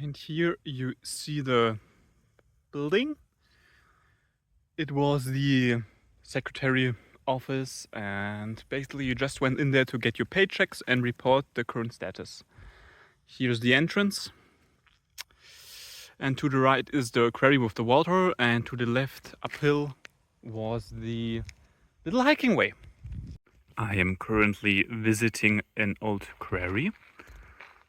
And here you see the building. It was the secretary office, and basically you just went in there to get your paychecks and report the current status. Here's the entrance. And to the right is the quarry with the water, and to the left uphill was the little hiking way. I am currently visiting an old quarry.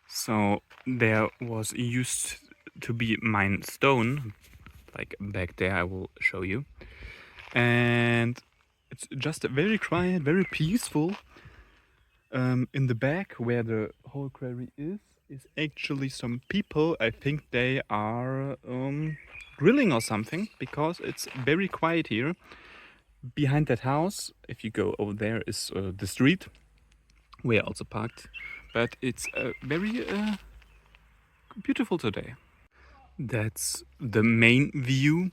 So there was used to be mined stone, like back there. I will show you. And it's just very quiet, very peaceful. In the back where the whole quarry is actually some people. I think they are drilling or something, because it's very quiet here. Behind that house, if you go over there, is the street where I also parked. But it's very beautiful today. That's the main view.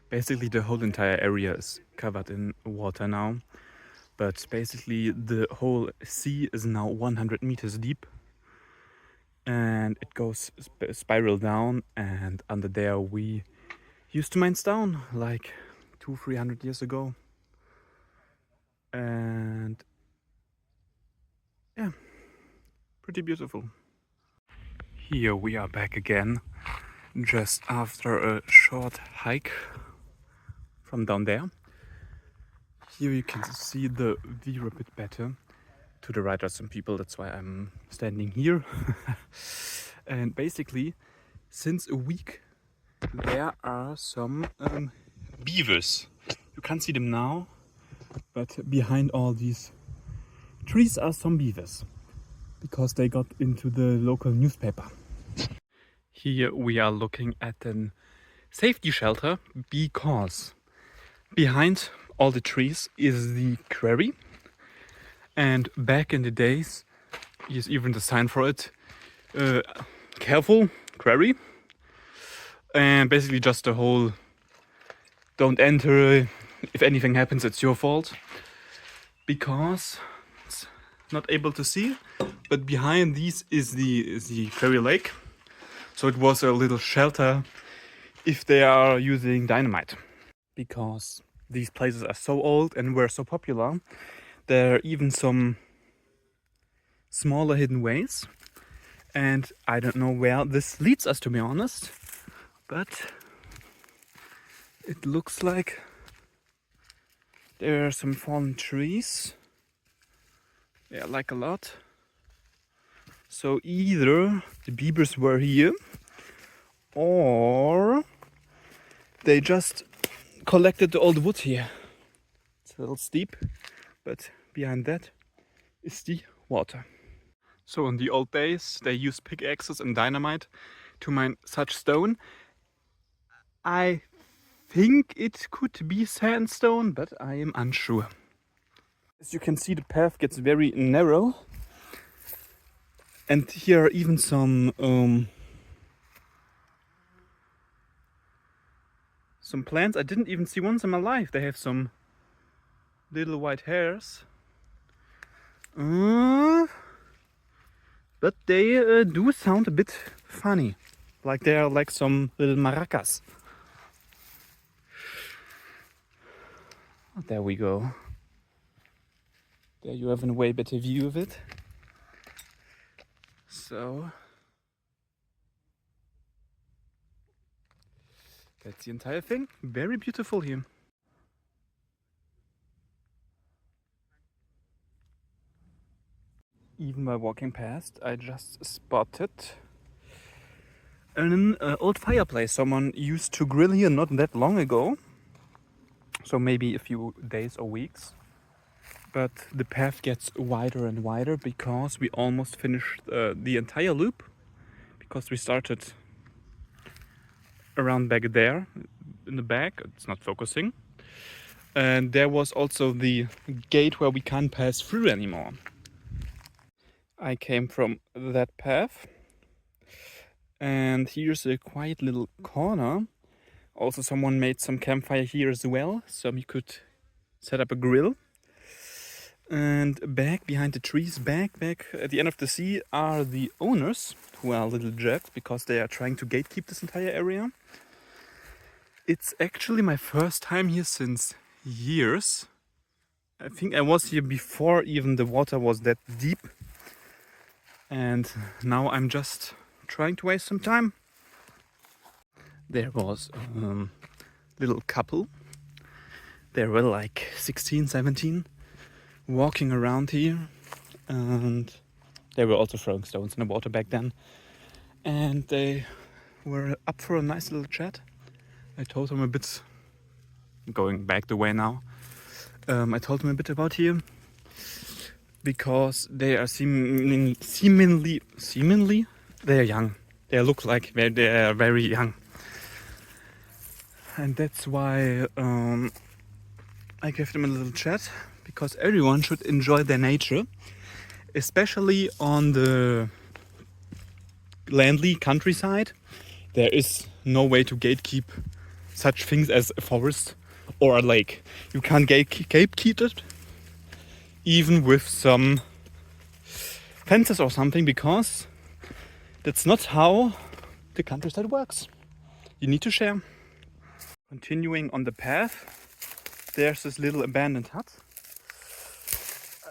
Basically the whole entire area is covered in water now. But basically the whole sea is now 100 meters deep. And it goes spiral down, and under there we used to mine stone like 200-300 years ago. And yeah, pretty beautiful. Here we are back again, just after a short hike from down there. Here you can see the view a bit better. To the right are some people, that's why I'm standing here. And basically, since a week, there are some beavers. You can't see them now, but behind all these trees are some beavers, because they got into the local newspaper. Here we are looking at a safety shelter, because behind all the trees is the quarry. And back in the days, here's even the sign for it, careful, quarry. And basically just the whole, don't enter, if anything happens it's your fault. Because it's not able to see, but behind these is the quarry lake. So it was a little shelter if they are using dynamite. Because these places are so old and were so popular, there are even some smaller hidden ways. And I don't know where this leads us, to be honest. But it looks like there are some fallen trees. Yeah, like a lot. So either the beavers were here, or they just collected the old wood here. It's a little steep, but behind that is the water. So in the old days, they used pickaxes and dynamite to mine such stone. I think it could be sandstone, but I am unsure. As you can see, the path gets very narrow. And here are even some plants. I didn't even see once in my life. They have some little white hairs. But they do sound a bit funny. Like they are like some little maracas. There we go. There you have a way better view of it. So that's the entire thing. Very beautiful here. Even while walking past, I just spotted an old fireplace. Someone used to grill here not that long ago. So maybe a few days or weeks. But the path gets wider and wider because we almost finished the entire loop. Because we started around back there in the back. It's not focusing. And there was also the gate where we can't pass through anymore. I came from that path. And here's a quiet little corner. Also someone made some campfire here as well, so you could set up a grill. And back behind the trees, back at the end of the sea are the owners, who are little jets because they are trying to gatekeep this entire area. It's actually my first time here since years. I think I was here before even the water was that deep. And now I'm just trying to waste some time. There was a little couple. They were like 16, 17, walking around here. And they were also throwing stones in the water back then. And they were up for a nice little chat. I told them a bit, going back the way now, I told them a bit about here. Because they are seemingly, they are young. They look like they are very young. And that's why I gave them a little chat. Because everyone should enjoy their nature. Especially on the landly countryside. There is no way to gatekeep such things as a forest or a lake. You can't gatekeep it. Even with some fences or something, because that's not how the countryside works. You need to share. Continuing on the path, there's this little abandoned hut.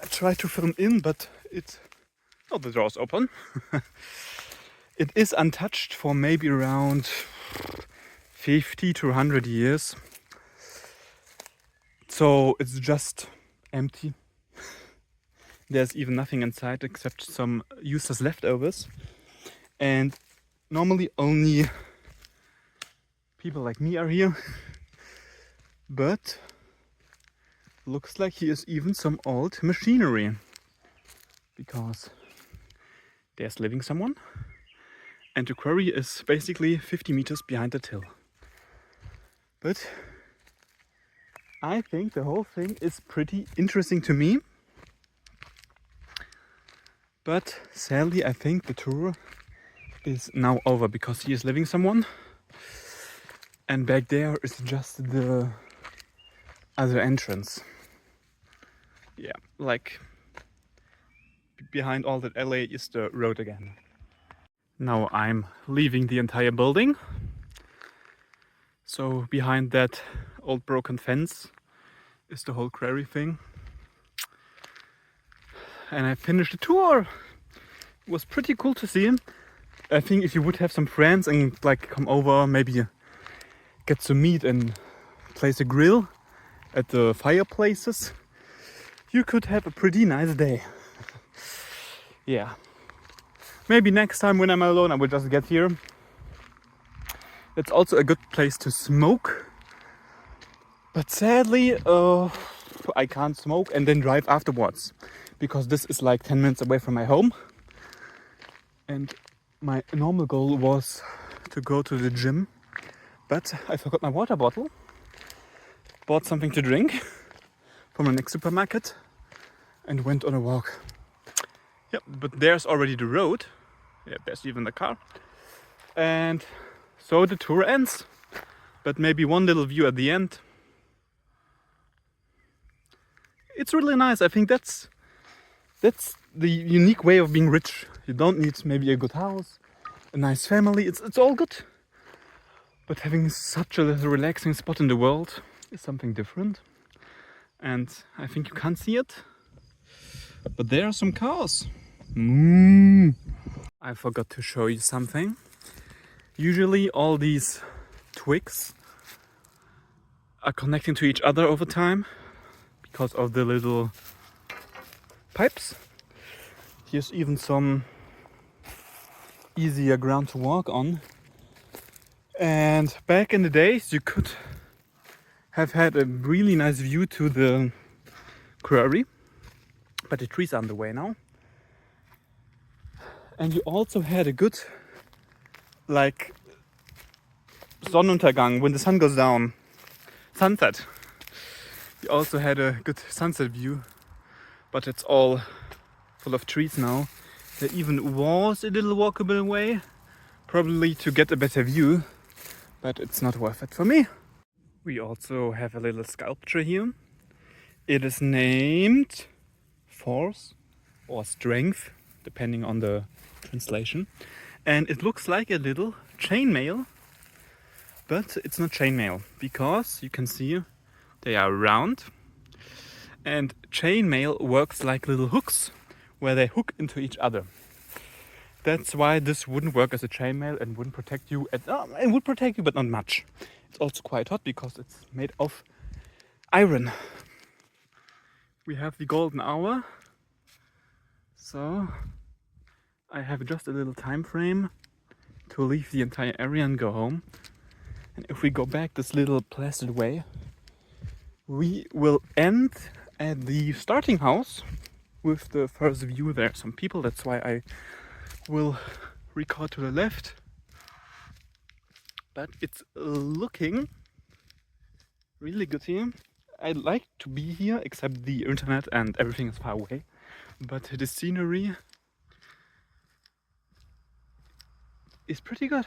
I tried to film in, but the door's open. It is untouched for maybe around 50 to 100 years. So it's just empty. There's even nothing inside except some useless leftovers. And normally only people like me are here. But looks like here's even some old machinery. Because there's living someone. And the quarry is basically 50 meters behind that hill. But I think the whole thing is pretty interesting to me. But sadly, I think the tour is now over because he is leaving someone. And back there is just the other entrance. Yeah, like behind all that alley is the road again. Now I'm leaving the entire building. So behind that old broken fence is the whole quarry thing. And I finished the tour. It was pretty cool to see him. I think if you would have some friends and like come over, maybe get some meat and place a grill at the fireplaces, you could have a pretty nice day. Yeah. Maybe next time when I'm alone I will just get here. It's also a good place to smoke. But sadly, I can't smoke and then drive afterwards. Because this is like 10 minutes away from my home. And my normal goal was to go to the gym. But I forgot my water bottle. Bought something to drink from the next supermarket. And went on a walk. Yep, but there's already the road. Yeah, there's even the car. And so the tour ends. But maybe one little view at the end. It's really nice. I think that's the unique way of being rich. You don't need maybe a good house, a nice family. It's all good. But having such a relaxing spot in the world is something different. And I think you can't see it. But there are some cars. I forgot to show you something. Usually all these twigs are connecting to each other over time because of the little pipes. Here's even some easier ground to walk on. And back in the days you could have had a really nice view to the quarry, but the trees are on the way now. And you also had a good like Sonnenuntergang when the sun goes down. Sunset. You also had a good sunset view, but it's all full of trees now. There even was a little walkable way, probably to get a better view, but it's not worth it for me. We also have a little sculpture here. It is named force or strength, depending on the translation. And it looks like a little chainmail, but it's not chainmail because you can see they are round. And chainmail works like little hooks where they hook into each other. That's why this wouldn't work as a chainmail and wouldn't protect you. It would protect you, but not much. It's also quite hot because it's made of iron. We have the golden hour, so I have just a little time frame to leave the entire area and go home. And if we go back this little placid way, we will end at the starting house with the first view. There are some people, that's why I will record to the left. But it's looking really good here. I like to be here, except the internet and everything is far away. But the scenery is pretty good.